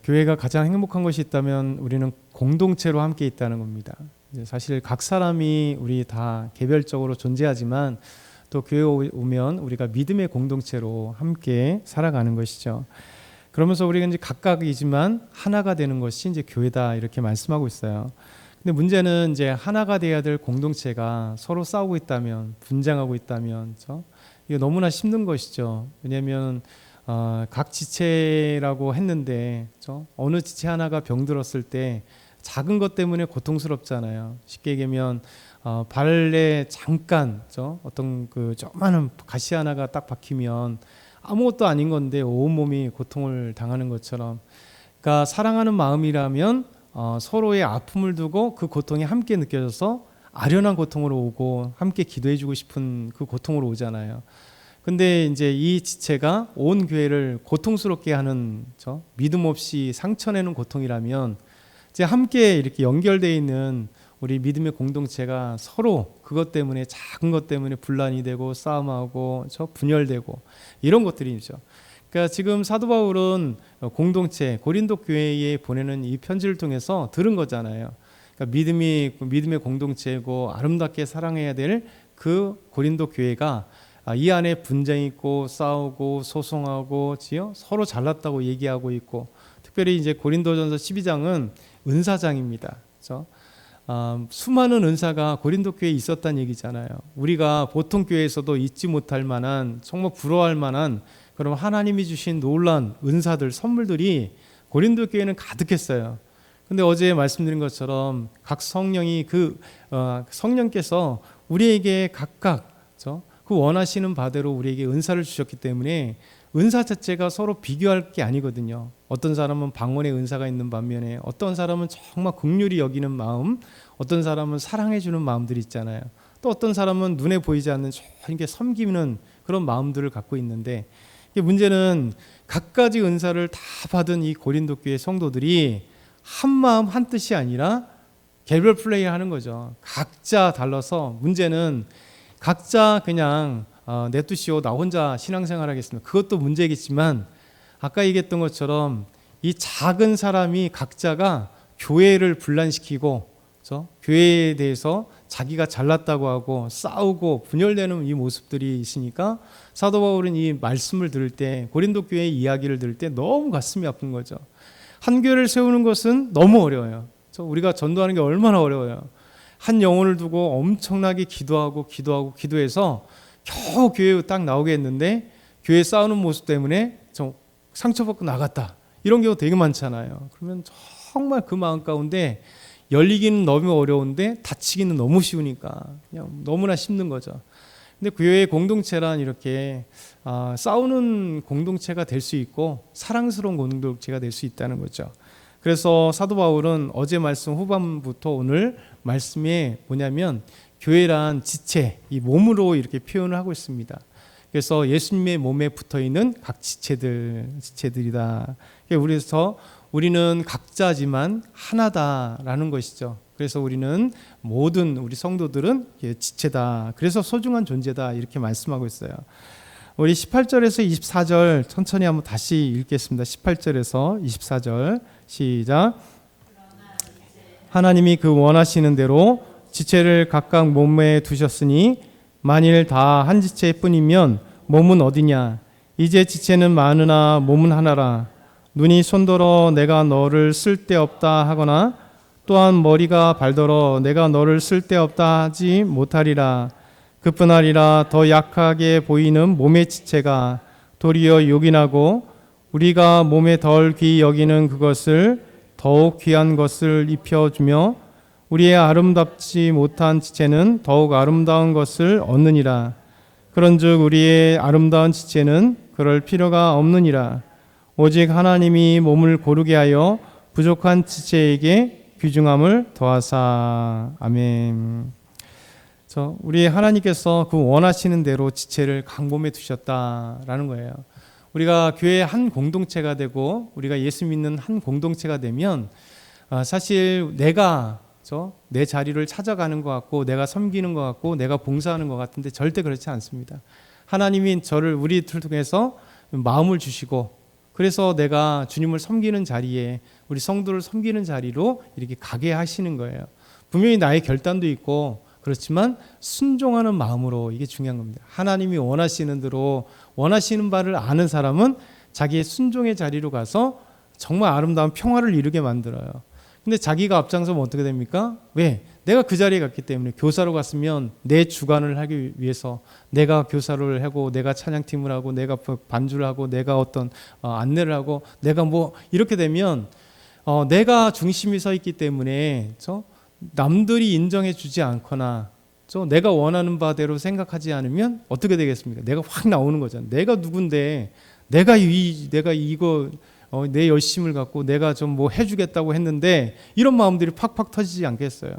교회가 가장 행복한 것이 있다면 우리는 공동체로 함께 있다는 겁니다. 사실 각 사람이 우리 다 개별적으로 존재하지만 또 교회에 오면 우리가 믿음의 공동체로 함께 살아가는 것이죠. 그러면서 우리가 이제 각각이지만 하나가 되는 것이 이제 교회다 이렇게 말씀하고 있어요. 근데 문제는 이제 하나가 돼야 될 공동체가 서로 싸우고 있다면, 분쟁하고 있다면, 이게 너무나 힘든 것이죠. 왜냐하면 각 지체라고 했는데 어느 지체 하나가 병들었을 때 작은 것 때문에 고통스럽잖아요. 쉽게 얘기하면 발에 잠깐 어떤 그 조그마한 가시 하나가 딱 박히면 아무것도 아닌 건데 온몸이 고통을 당하는 것처럼, 그러니까 사랑하는 마음이라면 서로의 아픔을 두고 그 고통이 함께 느껴져서 아련한 고통으로 오고 함께 기도해주고 싶은 그 고통으로 오잖아요. 근데 이제 이 지체가 온 교회를 고통스럽게 하는 믿음 없이 상처내는 고통이라면 이제 함께 이렇게 연결되어 있는 우리 믿음의 공동체가 서로 그것 때문에 작은 것 때문에 분란이 되고 싸움하고 분열되고 이런 것들이죠. 그러니까 지금 사도 바울은 공동체 고린도 교회에 보내는 이 편지를 통해서 들은 거잖아요. 그러니까 믿음의 공동체고 아름답게 사랑해야 될 그 고린도 교회가 이 안에 분쟁이 있고 싸우고 소송하고 서로 잘났다고 얘기하고 있고, 특별히 이제 고린도전서 12장은 은사장입니다. 그렇죠? 수많은 은사가 고린도 교회에 있었다는 얘기잖아요. 우리가 보통 교회에서도 잊지 못할 만한, 정말 부러워할 만한 그런 하나님이 주신 놀라운 은사들, 선물들이 고린도 교회는 가득했어요. 근데 어제 말씀드린 것처럼 각 성령이 성령께서 우리에게 각각 그 원하시는 바대로 우리에게 은사를 주셨기 때문에 은사 자체가 서로 비교할 게 아니거든요. 어떤 사람은 방언의 은사가 있는 반면에 어떤 사람은 정말 긍휼히 여기는 마음, 어떤 사람은 사랑해 주는 마음들이 있잖아요. 또 어떤 사람은 눈에 보이지 않는 이렇게 섬기는 그런 마음들을 갖고 있는데, 문제는 각가지 은사를 다 받은 이 고린도 교회 성도들이 한 마음 한 뜻이 아니라 개별 플레이 하는 거죠. 각자 달라서, 문제는 각자 그냥 냅두시오 나 혼자 신앙생활 하겠습니다, 그것도 문제겠지만 아까 얘기했던 것처럼 이 작은 사람이 각자가 교회를 분란시키고 교회에 대해서 자기가 잘났다고 하고 싸우고 분열되는 이 모습들이 있으니까 사도 바울은 이 말씀을 들을 때, 고린도 교회의 이야기를 들을 때 너무 가슴이 아픈 거죠. 한 교회를 세우는 것은 너무 어려워요. 우리가 전도하는 게 얼마나 어려워요. 한 영혼을 두고 엄청나게 기도해서 겨우 교회에 딱 나오게 했는데 교회 싸우는 모습 때문에 상처받고 나갔다, 이런 경우 되게 많잖아요. 그러면 정말 그 마음 가운데 열리기는 너무 어려운데 다치기는 너무 쉬우니까 그냥 너무나 힘든 거죠. 근데 교회의 공동체란 이렇게 싸우는 공동체가 될 수 있고 사랑스러운 공동체가 될 수 있다는 거죠. 그래서 사도 바울은 어제 말씀 후반부터 오늘 말씀에 뭐냐면 교회란 지체, 이 몸으로 이렇게 표현을 하고 있습니다. 그래서 예수님의 몸에 붙어있는 각 지체들이다. 그래서 우리는 각자지만 하나다라는 것이죠. 그래서 우리는 모든 우리 성도들은 지체다. 그래서 소중한 존재다, 이렇게 말씀하고 있어요. 우리 18절에서 24절 천천히 한번 다시 읽겠습니다. 18절에서 24절 시작. 하나님이 그 원하시는 대로 지체를 각각 몸에 두셨으니 만일 다 한 지체뿐이면 몸은 어디냐? 이제 지체는 많으나 몸은 하나라. 눈이 손더러 내가 너를 쓸데없다 하거나 또한 머리가 발더러 내가 너를 쓸데없다 하지 못하리라. 그뿐 아니라 더 약하게 보이는 몸의 지체가 도리어 요긴하고 우리가 몸에 덜 귀히 여기는 그것을 더욱 귀한 것을 입혀주며 우리의 아름답지 못한 지체는 더욱 아름다운 것을 얻느니라. 그런즉 우리의 아름다운 지체는 그럴 필요가 없느니라. 오직 하나님이 몸을 고르게 하여 부족한 지체에게 귀중함을 더하사. 아멘. 우리 하나님께서 그 원하시는 대로 지체를 각 몸에 두셨다라는 거예요. 우리가 교회의 한 공동체가 되고 우리가 예수 믿는 한 공동체가 되면 사실 내가 내 자리를 찾아가는 것 같고 내가 섬기는 것 같고 내가 봉사하는 것 같은데 절대 그렇지 않습니다. 하나님이 우리를 통해서 마음을 주시고 그래서 내가 주님을 섬기는 자리에, 우리 성도를 섬기는 자리로 이렇게 가게 하시는 거예요. 분명히 나의 결단도 있고 그렇지만 순종하는 마음으로, 이게 중요한 겁니다. 하나님이 원하시는 대로, 원하시는 바를 아는 사람은 자기의 순종의 자리로 가서 정말 아름다운 평화를 이루게 만들어요. 근데 자기가 앞장서면 어떻게 됩니까? 왜? 내가 그 자리에 갔기 때문에. 교사로 갔으면 내 주관을 하기 위해서 내가 교사를 하고, 내가 찬양팀을 하고, 내가 반주를 하고, 내가 어떤 안내를 하고, 내가 뭐 이렇게 되면 내가 중심이 서 있기 때문에 남들이 인정해 주지 않거나 내가 원하는 바대로 생각하지 않으면 어떻게 되겠습니까? 내가 확 나오는 거잖아요. 내가 누군데, 내가 이거 내 열심을 갖고 내가 좀 뭐 해주겠다고 했는데, 이런 마음들이 팍팍 터지지 않겠어요.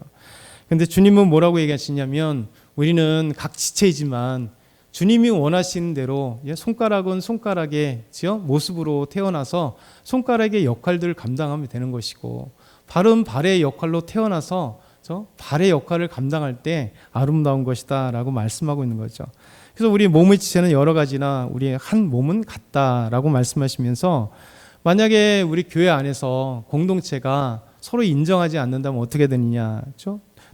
근데 주님은 뭐라고 얘기하시냐면, 우리는 각 지체이지만 주님이 원하시는 대로, 손가락은 손가락의 모습으로 태어나서 손가락의 역할들을 감당하면 되는 것이고, 발은 발의 역할로 태어나서 발의 역할을 감당할 때 아름다운 것이다 라고 말씀하고 있는 거죠. 그래서 우리 몸의 지체는 여러 가지나 우리 한 몸은 같다라고 말씀하시면서, 만약에 우리 교회 안에서 공동체가 서로 인정하지 않는다면 어떻게 되느냐.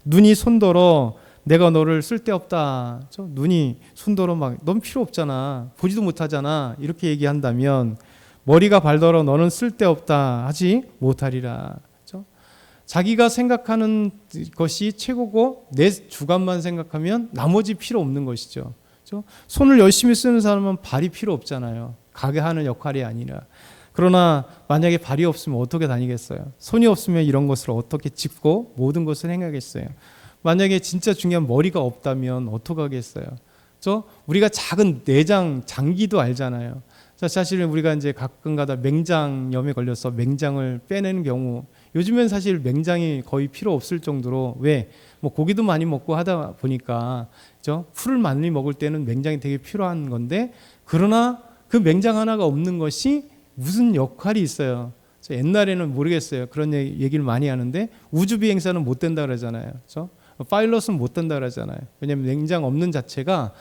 눈이 손더러 내가 너를 쓸데없다. 눈이 손더러 막 넌 필요 없잖아. 보지도 못하잖아. 이렇게 얘기한다면, 머리가 발더러 너는 쓸데없다 하지 못하리라. 자기가 생각하는 것이 최고고 내 주관만 생각하면 나머지 필요 없는 것이죠. 손을 열심히 쓰는 사람은 발이 필요 없잖아요. 가게 하는 역할이 아니라. 그러나 만약에 발이 없으면 어떻게 다니겠어요? 손이 없으면 이런 것을 어떻게 짚고 모든 것을 행하겠어요? 만약에 진짜 중요한 머리가 없다면 어떻게 하겠어요? 우리가 작은 내장, 장기도 알잖아요. 사실은 우리가 이제 가끔가다 맹장염에 걸려서 맹장을 빼내는 경우, 요즘엔 사실 맹장이 거의 필요 없을 정도로, 왜? 뭐 고기도 많이 먹고 하다 보니까 풀을 많이 먹을 때는 맹장이 되게 필요한 건데, 그러나 그 맹장 하나가 없는 것이 무슨 역할이 있어요. 옛날에는 모르겠어요. 그런 얘기를 많이 하는데, 우주 비행사는 못 된다 그러잖아요. 파일럿은 못 된다 그러잖아요. 왜냐하면 맹장 없는 자체가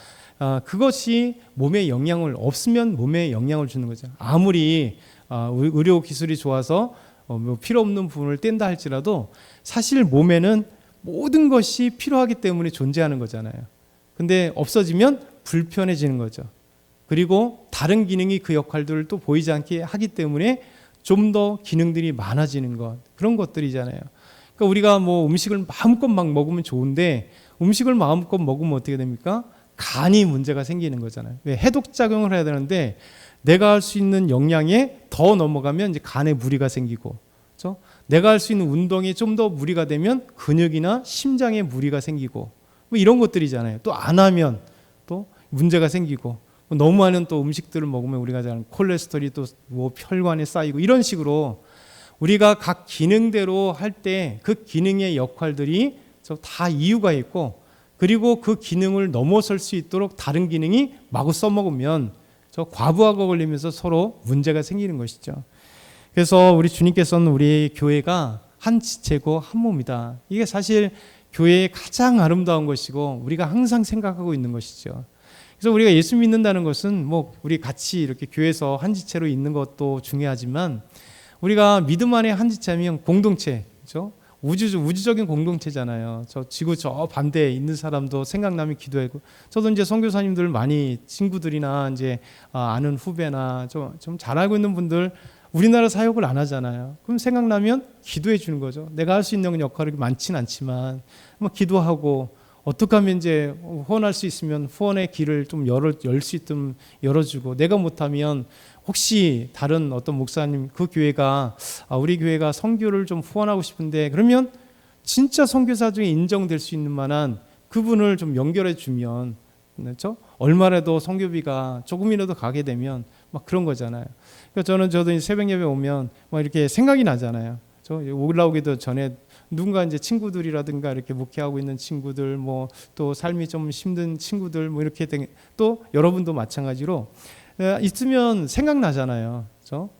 그것이 몸에 영향을, 없으면 몸에 영향을 주는 거죠. 아무리 의료 기술이 좋아서 뭐 필요 없는 부분을 뗀다 할지라도 사실 몸에는 모든 것이 필요하기 때문에 존재하는 거잖아요. 근데 없어지면 불편해지는 거죠. 그리고 다른 기능이 그 역할들을 또 보이지 않게 하기 때문에 좀 더 기능들이 많아지는 것, 그런 것들이잖아요. 그러니까 우리가 뭐 음식을 마음껏 막 먹으면 좋은데, 음식을 마음껏 먹으면 어떻게 됩니까? 간이 문제가 생기는 거잖아요. 왜? 해독작용을 해야 되는데 내가 할 수 있는 역량에 더 넘어가면 이제 간에 무리가 생기고, 그렇죠? 내가 할 수 있는 운동에 좀 더 무리가 되면 근육이나 심장에 무리가 생기고, 뭐 이런 것들이잖아요. 또 안 하면 또 문제가 생기고, 너무 많은 또 음식들을 먹으면 우리가 잘 콜레스테롤이 또 뭐 혈관에 쌓이고, 이런 식으로 우리가 각 기능대로 할 때 그 기능의 역할들이 다 이유가 있고, 그리고 그 기능을 넘어설 수 있도록 다른 기능이 마구 써먹으면 과부하가 걸리면서 서로 문제가 생기는 것이죠. 그래서 우리 주님께서는 우리 교회가 한 지체고 한 몸이다. 이게 사실 교회의 가장 아름다운 것이고 우리가 항상 생각하고 있는 것이죠. 그래서 우리가 예수 믿는다는 것은 뭐 우리 같이 이렇게 교회에서 한 지체로 있는 것도 중요하지만, 우리가 믿음 안에 한 지체면 공동체, 그렇죠? 우주적인 공동체잖아요. 저 지구 저 반대에 있는 사람도 생각나면 기도하고, 저도 이제 선교사님들 많이 친구들이나 이제 아는 후배나 좀 잘 알고 있는 분들 우리나라 사역을 안 하잖아요. 그럼 생각나면 기도해 주는 거죠. 내가 할 수 있는 역할이 많지는 않지만 뭐 기도하고, 어떻게 하면 이제 후원할 수 있으면 후원의 길을 좀 열 수 있도록 열어주고, 내가 못하면 혹시 다른 어떤 목사님, 그 교회가 우리 교회가 선교를 좀 후원하고 싶은데, 그러면 진짜 선교사 중에 인정될 수 있는 만한 그분을 좀 연결해 주면, 그렇죠? 얼마라도 선교비가 조금이라도 가게 되면 막 그런 거잖아요. 그러니까 저도 새벽 예배 오면 막 이렇게 생각이 나잖아요. 저 올라오기도 전에 누군가 이제 친구들이라든가 이렇게 목회하고 있는 친구들, 뭐 또 삶이 좀 힘든 친구들, 뭐 이렇게 또 여러분도 마찬가지로 있으면 생각나잖아요. 그렇죠?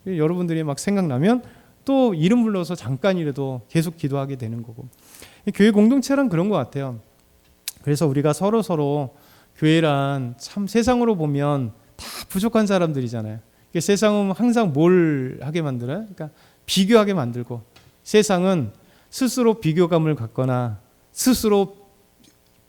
여러분들이 막 생각나면 또 이름 불러서 잠깐이라도 계속 기도하게 되는 거고, 교회 공동체란 그런 것 같아요. 그래서 우리가 서로 교회란 참 세상으로 보면 다 부족한 사람들이잖아요. 세상은 항상 뭘 하게 만들어요? 그러니까 비교하게 만들고, 세상은 스스로 비교감을 갖거나 스스로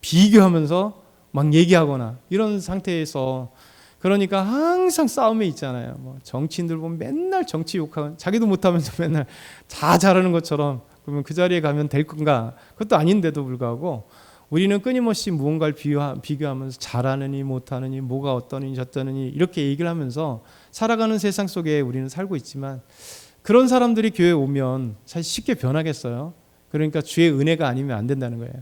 비교하면서 막 얘기하거나 이런 상태에서, 그러니까 항상 싸움에 있잖아요. 뭐 정치인들 보면 맨날 정치 욕하고 자기도 못하면서 맨날 다 잘하는 것처럼, 그러면 그 자리에 가면 될 건가? 그것도 아닌데도 불구하고 우리는 끊임없이 무언가를 비교하면서 잘하느니 못하느니 뭐가 어떠느니 저떠느니 이렇게 얘기를 하면서 살아가는 세상 속에 우리는 살고 있지만, 그런 사람들이 교회에 오면 사실 쉽게 변하겠어요? 그러니까 주의 은혜가 아니면 안 된다는 거예요.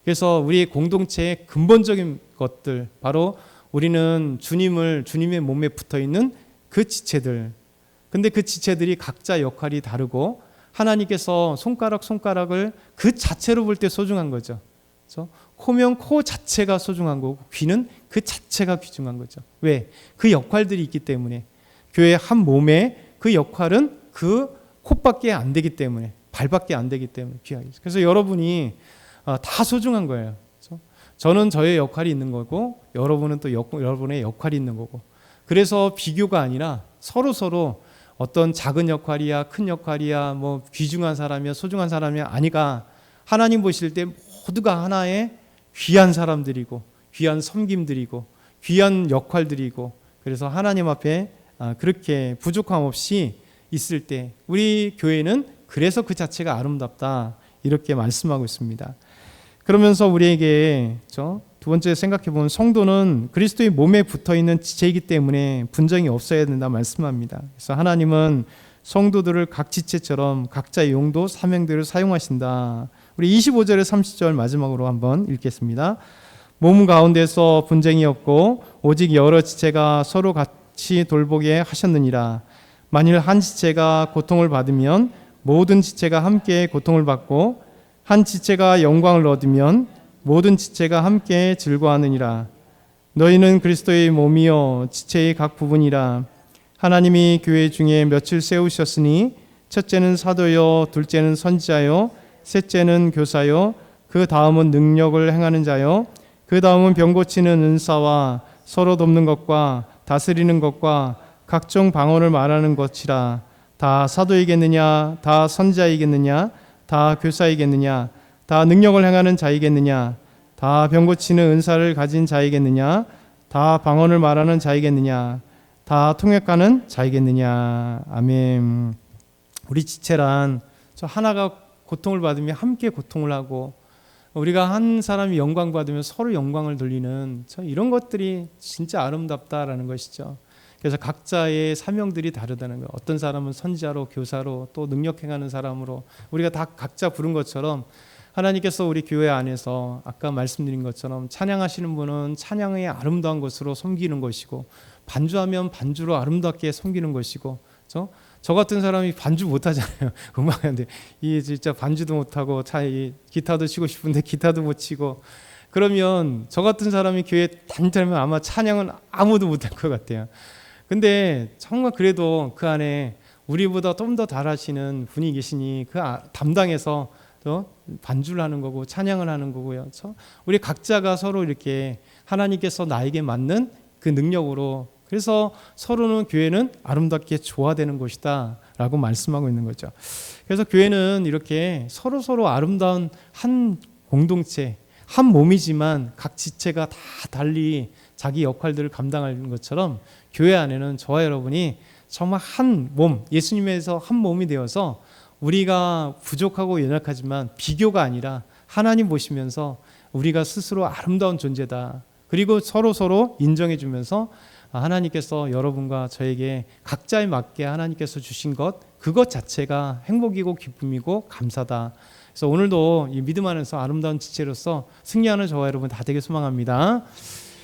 그래서 우리 공동체의 근본적인 것들, 바로 우리는 주님의 몸에 붙어있는 그 지체들, 근데 그 지체들이 각자 역할이 다르고 하나님께서 손가락을 그 자체로 볼 때 소중한 거죠. 그래서 코면 코 자체가 소중한 거고, 귀는 그 자체가 귀중한 거죠. 왜? 그 역할들이 있기 때문에. 교회 한 몸에 그 역할은 그 콧밖에 안 되기 때문에, 발밖에 안 되기 때문에 귀하게. 그래서 여러분이 다 소중한 거예요. 그래서 저는 저의 역할이 있는 거고, 여러분은 또 여러분의 역할이 있는 거고. 그래서 비교가 아니라 서로 어떤 작은 역할이야, 큰 역할이야, 뭐 귀중한 사람이야, 소중한 사람이야, 아니가, 하나님 보실 때 모두가 하나의 귀한 사람들이고, 귀한 섬김들이고, 귀한 역할들이고, 그래서 하나님 앞에 그렇게 부족함 없이 있을 때 우리 교회는 그래서 그 자체가 아름답다, 이렇게 말씀하고 있습니다. 그러면서 우리에게 두 번째 생각해 보면, 성도는 그리스도의 몸에 붙어있는 지체이기 때문에 분쟁이 없어야 된다 말씀합니다. 그래서 하나님은 성도들을 각 지체처럼 각자의 용도, 사명대로 사용하신다. 우리 25절에 30절 마지막으로 한번 읽겠습니다. 몸 가운데서 분쟁이 없고 오직 여러 지체가 서로 같이 돌보게 하셨느니라. 만일 한 지체가 고통을 받으면 모든 지체가 함께 고통을 받고, 한 지체가 영광을 얻으면 모든 지체가 함께 즐거워하느니라. 너희는 그리스도의 몸이요 지체의 각 부분이라. 하나님이 교회 중에 몇을 세우셨으니, 첫째는 사도요, 둘째는 선지자요, 셋째는 교사요, 그 다음은 능력을 행하는 자요, 그 다음은 병 고치는 은사와 서로 돕는 것과 다스리는 것과 각종 방언을 말하는 것이라. 다 사도이겠느냐? 다 선지자이겠느냐? 다 교사이겠느냐? 다 능력을 행하는 자이겠느냐? 다 병 고치는 은사를 가진 자이겠느냐? 다 방언을 말하는 자이겠느냐? 다 통역하는 자이겠느냐? 아멘. 우리 지체란 저 하나가 고통을 받으면 함께 고통을 하고, 우리가 한 사람이 영광 받으면 서로 영광을 돌리는 이런 것들이 진짜 아름답다라는 것이죠. 그래서 각자의 사명들이 다르다는 거예요. 어떤 사람은 선지자로, 교사로, 또 능력 행하는 사람으로, 우리가 다 각자 부른 것처럼 하나님께서 우리 교회 안에서 아까 말씀드린 것처럼 찬양하시는 분은 찬양의 아름다운 것으로 섬기는 것이고, 반주하면 반주로 아름답게 섬기는 것이고, 저 같은 사람이 반주 못하잖아요. 음악하는데 이 진짜 반주도 못하고 기타도 치고 싶은데 기타도 못 치고, 그러면 저 같은 사람이 교회에 다니면 아마 찬양은 아무도 못할 것 같아요. 근데 정말 그래도 그 안에 우리보다 좀 더 잘하시는 분이 계시니 그 담당해서 또 반주를 하는 거고 찬양을 하는 거고요. 우리 각자가 서로 이렇게 하나님께서 나에게 맞는 그 능력으로, 그래서 서로는 교회는 아름답게 조화되는 것이다 라고 말씀하고 있는 거죠. 그래서 교회는 이렇게 서로 아름다운 한 공동체, 한 몸이지만 각 지체가 다 달리 자기 역할들을 감당하는 것처럼, 교회 안에는 저와 여러분이 정말 한 몸, 예수님에서 한 몸이 되어서 우리가 부족하고 연약하지만 비교가 아니라 하나님 보시면서 우리가 스스로 아름다운 존재다, 그리고 서로 인정해 주면서 하나님께서 여러분과 저에게 각자에 맞게 하나님께서 주신 것, 그것 자체가 행복이고 기쁨이고 감사다. 그래서 오늘도 이 믿음 안에서 아름다운 지체로서 승리하는 저와 여러분 다 되게 소망합니다.